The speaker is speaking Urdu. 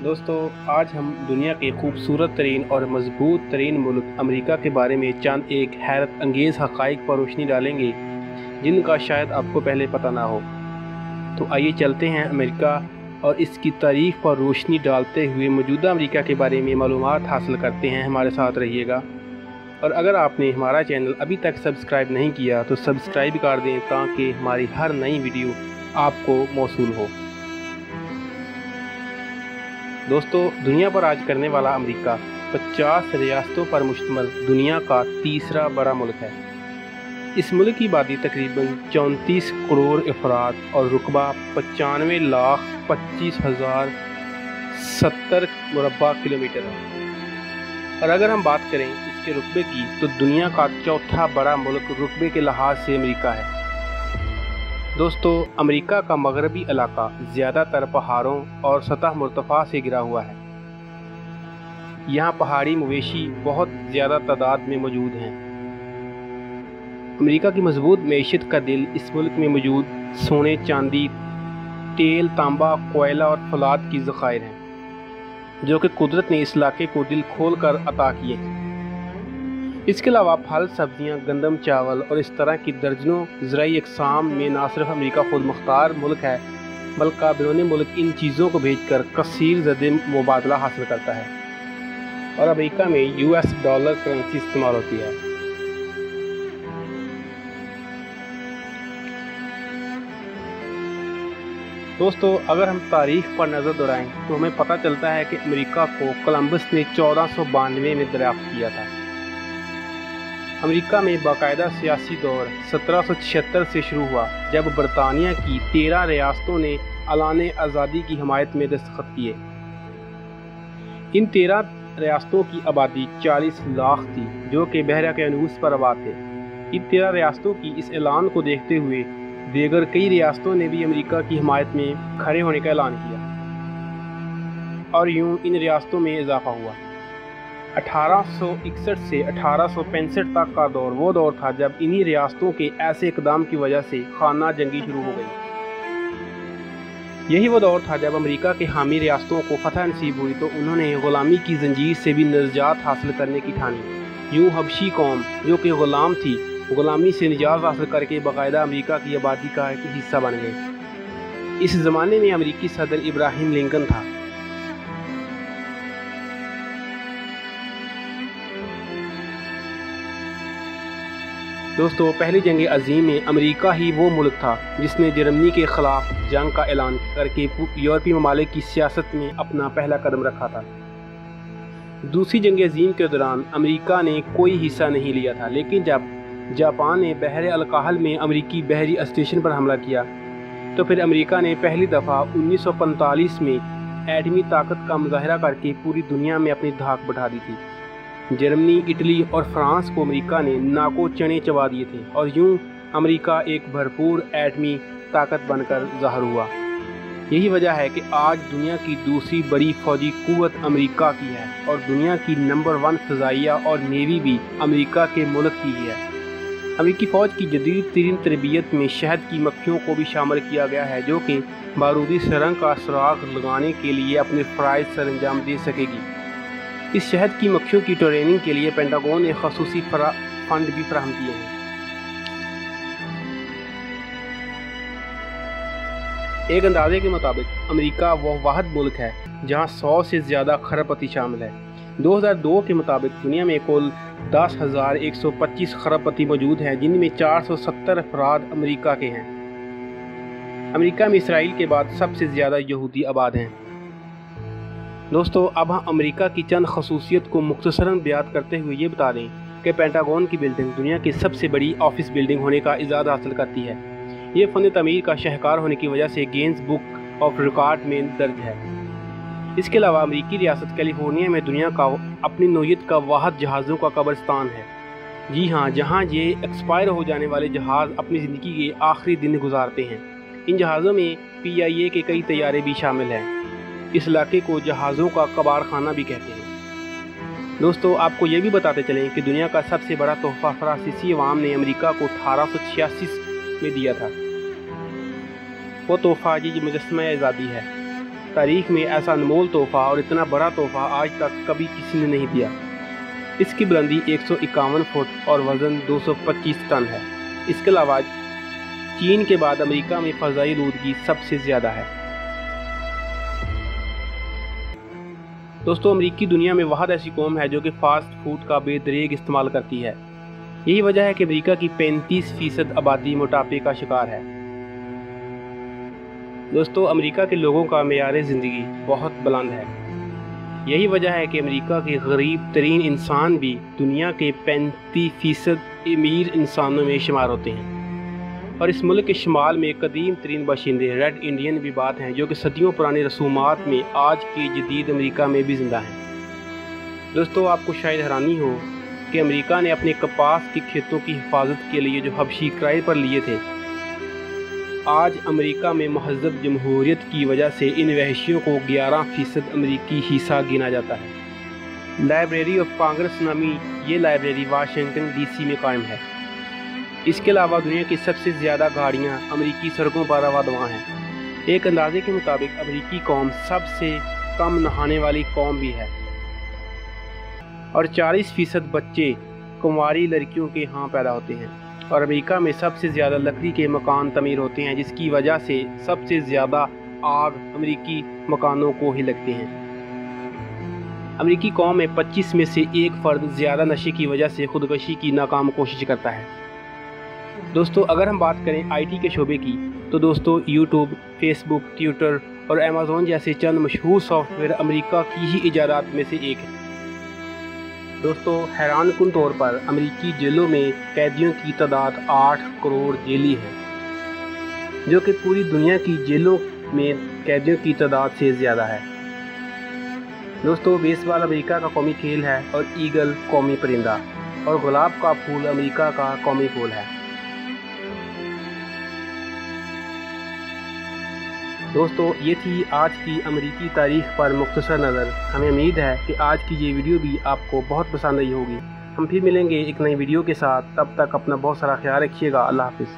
دوستو آج ہم دنیا کے خوبصورت ترین اور مضبوط ترین ملک امریکہ کے بارے میں چند ایک حیرت انگیز حقائق پر روشنی ڈالیں گے جن کا شاید آپ کو پہلے پتہ نہ ہو۔ تو آئیے چلتے ہیں امریکہ اور اس کی تاریخ پر روشنی ڈالتے ہوئے موجودہ امریکہ کے بارے میں معلومات حاصل کرتے ہیں۔ ہمارے ساتھ رہیے گا، اور اگر آپ نے ہمارا چینل ابھی تک سبسکرائب نہیں کیا تو سبسکرائب کر دیں تاکہ ہماری ہر نئی ویڈیو آپ کو موصول ہو۔ دوستو دنیا پر راج کرنے والا امریکہ 50 ریاستوں پر مشتمل دنیا کا تیسرا بڑا ملک ہے۔ اس ملک کی آبادی تقریباً 34 کروڑ افراد اور رقبہ 95,25,070 مربع کلومیٹر ہے۔ اور اگر ہم بات کریں اس کے رقبے کی تو دنیا کا چوتھا بڑا ملک رقبے کے لحاظ سے امریکہ ہے۔ دوستو امریکہ کا مغربی علاقہ زیادہ تر پہاڑوں اور سطح مرتفع سے گھرا ہوا ہے۔ یہاں پہاڑی مویشی بہت زیادہ تعداد میں موجود ہیں۔ امریکہ کی مضبوط معیشت کا دل اس ملک میں موجود سونے، چاندی، تیل، تانبا، کوئلہ اور فولاد کی ذخائر ہیں، جو کہ قدرت نے اس علاقے کو دل کھول کر عطا کیے ہیں۔ اس کے علاوہ پھل، سبزیاں، گندم، چاول اور اس طرح کی درجنوں زرعی اقسام میں نہ صرف امریکہ خود مختار ملک ہے بلکہ بیرون ملک ان چیزوں کو بھیج کر کثیر زدِ مبادلہ حاصل کرتا ہے، اور امریکہ میں US ڈالر کرنسی استعمال ہوتی ہے۔ دوستو اگر ہم تاریخ پر نظر دوڑائیں تو ہمیں پتہ چلتا ہے کہ امریکہ کو کولمبس نے 1492 میں دریافت کیا تھا۔ امریکہ میں باقاعدہ سیاسی دور 1776 سے شروع ہوا جب برطانیہ کی 13 ریاستوں نے اعلان آزادی کی حمایت میں دستخط کیے۔ ان 13 ریاستوں کی آبادی 40 لاکھ تھی، جو کہ بحیرہ اقیانوس پر آباد تھے۔ ان 13 ریاستوں کی اس اعلان کو دیکھتے ہوئے دیگر کئی ریاستوں نے بھی امریکہ کی حمایت میں کھڑے ہونے کا اعلان کیا، اور یوں ان ریاستوں میں اضافہ ہوا۔ 1861 سے 1865 تک کا دور وہ دور تھا جب انہی ریاستوں کے ایسے اقدام کی وجہ سے خانہ جنگی شروع ہو گئی۔ یہی وہ دور تھا جب امریکہ کے حامی ریاستوں کو فتح نصیب ہوئی تو انہوں نے غلامی کی زنجیر سے بھی نجات حاصل کرنے کی ٹھانی۔ یوں حبشی قوم جو کہ غلام تھی، غلامی سے نجات حاصل کر کے باقاعدہ امریکہ کی آبادی کا ایک حصہ بن گئے۔ اس زمانے میں امریکی صدر ابراہیم لنکن تھا۔ دوستو پہلی جنگ عظیم میں امریکہ ہی وہ ملک تھا جس نے جرمنی کے خلاف جنگ کا اعلان کر کے یورپی ممالک کی سیاست میں اپنا پہلا قدم رکھا تھا۔ دوسری جنگ عظیم کے دوران امریکہ نے کوئی حصہ نہیں لیا تھا، لیکن جب جاپان نے بحر الکاہل میں امریکی بحری اسٹیشن پر حملہ کیا تو پھر امریکہ نے پہلی دفعہ 1945 میں ایٹمی طاقت کا مظاہرہ کر کے پوری دنیا میں اپنی دھاک بٹھا دی تھی۔ جرمنی، اٹلی اور فرانس کو امریکہ نے ناکو چنے چبا دیے تھے، اور یوں امریکہ ایک بھرپور ایٹمی طاقت بن کر ظاہر ہوا۔ یہی وجہ ہے کہ آج دنیا کی دوسری بڑی فوجی قوت امریکہ کی ہے، اور دنیا کی نمبر 1 فضائیہ اور نیوی بھی امریکہ کے ملک کی ہی ہے۔ امریکی فوج کی جدید ترین تربیت میں شہد کی مکھیوں کو بھی شامل کیا گیا ہے، جو کہ بارودی سرنگ کا سراغ لگانے کے لیے اپنے فرائض سر انجام دے سکے گی۔ اس شہد کی مکھیوں کی ٹریننگ کے لیے پینٹاگون نے خصوصی فنڈ بھی فراہم کیے ہیں۔ ایک اندازے کے مطابق امریکہ وہ واحد ملک ہے جہاں 100 سے زیادہ کھرب پتی شامل ہے۔ 2002 کے مطابق دنیا میں کل 10,125 کھرب پتی موجود ہیں، جن میں 470 افراد امریکہ کے ہیں۔ امریکہ میں اسرائیل کے بعد سب سے زیادہ یہودی آباد ہیں۔ دوستو اب ہم امریکہ کی چند خصوصیت کو مختصراً بیان کرتے ہوئے یہ بتا دیں کہ پینٹاگون کی بلڈنگ دنیا کی سب سے بڑی آفس بلڈنگ ہونے کا اعزاز حاصل کرتی ہے۔ یہ فن تعمیر کا شاہکار ہونے کی وجہ سے گینز بک آف ریکارڈ میں درج ہے۔ اس کے علاوہ امریکی ریاست کیلیفورنیا میں دنیا کا اپنی نوعیت کا واحد جہازوں کا قبرستان ہے۔ جی ہاں، جہاں یہ ایکسپائر ہو جانے والے جہاز اپنی زندگی کے آخری دن گزارتے ہیں۔ ان جہازوں میں PIA کے کئی طیارے بھی شامل ہیں۔ اس علاقے کو جہازوں کا کباڑ خانہ بھی کہتے ہیں۔ دوستو آپ کو یہ بھی بتاتے چلیں کہ دنیا کا سب سے بڑا تحفہ فرانسیسی عوام نے امریکہ کو 1886 میں دیا تھا۔ وہ تحفہ یہ مجسمہ آزادی ہے۔ تاریخ میں ایسا انمول تحفہ اور اتنا بڑا تحفہ آج تک کبھی کسی نے نہیں دیا۔ اس کی بلندی 151 فٹ اور وزن 225 ٹن ہے۔ اس کے علاوہ چین کے بعد امریکہ میں فضائی آلودگی سب سے زیادہ ہے۔ دوستو، امریکی دنیا میں واحد ایسی قوم ہے جو کہ فاسٹ فوڈ کا بے دریغ استعمال کرتی ہے۔ یہی وجہ ہے کہ امریکہ کی 35% آبادی موٹاپے کا شکار ہے۔ دوستو، امریکہ کے لوگوں کا معیار زندگی بہت بلند ہے۔ یہی وجہ ہے کہ امریکہ کے غریب ترین انسان بھی دنیا کے 35% امیر انسانوں میں شمار ہوتے ہیں، اور اس ملک کے شمال میں قدیم ترین باشندے ریڈ انڈین بھی بات ہیں جو کہ صدیوں پرانے رسومات میں آج کے جدید امریکہ میں بھی زندہ ہیں۔ دوستو، آپ کو شاید حیرانی ہو کہ امریکہ نے اپنے کپاس کے کھیتوں کی حفاظت کے لیے جو حبشی کرائے پر لیے تھے، آج امریکہ میں مہذب جمہوریت کی وجہ سے ان وحشیوں کو 11% امریکی حصہ گنا جاتا ہے۔ لائبریری آف کانگریس نامی یہ لائبریری واشنگٹن ڈی سی میں قائم ہے۔ اس کے علاوہ دنیا کی سب سے زیادہ گاڑیاں امریکی سڑکوں پر رواں دواں ہیں۔ ایک اندازے کے مطابق امریکی قوم سب سے کم نہانے والی قوم بھی ہے، اور 40% بچے کنواری لڑکیوں کے ہاں پیدا ہوتے ہیں، اور امریکہ میں سب سے زیادہ لکڑی کے مکان تعمیر ہوتے ہیں، جس کی وجہ سے سب سے زیادہ آگ امریکی مکانوں کو ہی لگتے ہیں۔ امریکی قوم میں 25 میں سے ایک فرد زیادہ نشے کی وجہ سے خودکشی کی ناکام کوشش کرتا ہے۔ دوستو، اگر ہم بات کریں آئی ٹی کے شعبے کی تو دوستو، یوٹیوب، فیس بک، ٹویٹر اور ایمیزون جیسے چند مشہور سافٹ ویئر امریکہ کی ہی ایجادات میں سے ایک ہے۔ دوستو، حیران کن طور پر امریکی جیلوں میں قیدیوں کی تعداد 8 کروڑ جیلی ہے، جو کہ پوری دنیا کی جیلوں میں قیدیوں کی تعداد سے زیادہ ہے۔ دوستو، بیس بال امریکہ کا قومی کھیل ہے، اور ایگل قومی پرندہ، اور گلاب کا پھول امریکہ کا قومی پھول ہے۔ دوستو، یہ تھی آج کی امریکی تاریخ پر مختصر نظر۔ ہمیں امید ہے کہ آج کی یہ ویڈیو بھی آپ کو بہت پسند آئی ہوگی۔ ہم پھر ملیں گے ایک نئی ویڈیو کے ساتھ، تب تک اپنا بہت سارا خیال رکھیے گا۔ اللہ حافظ۔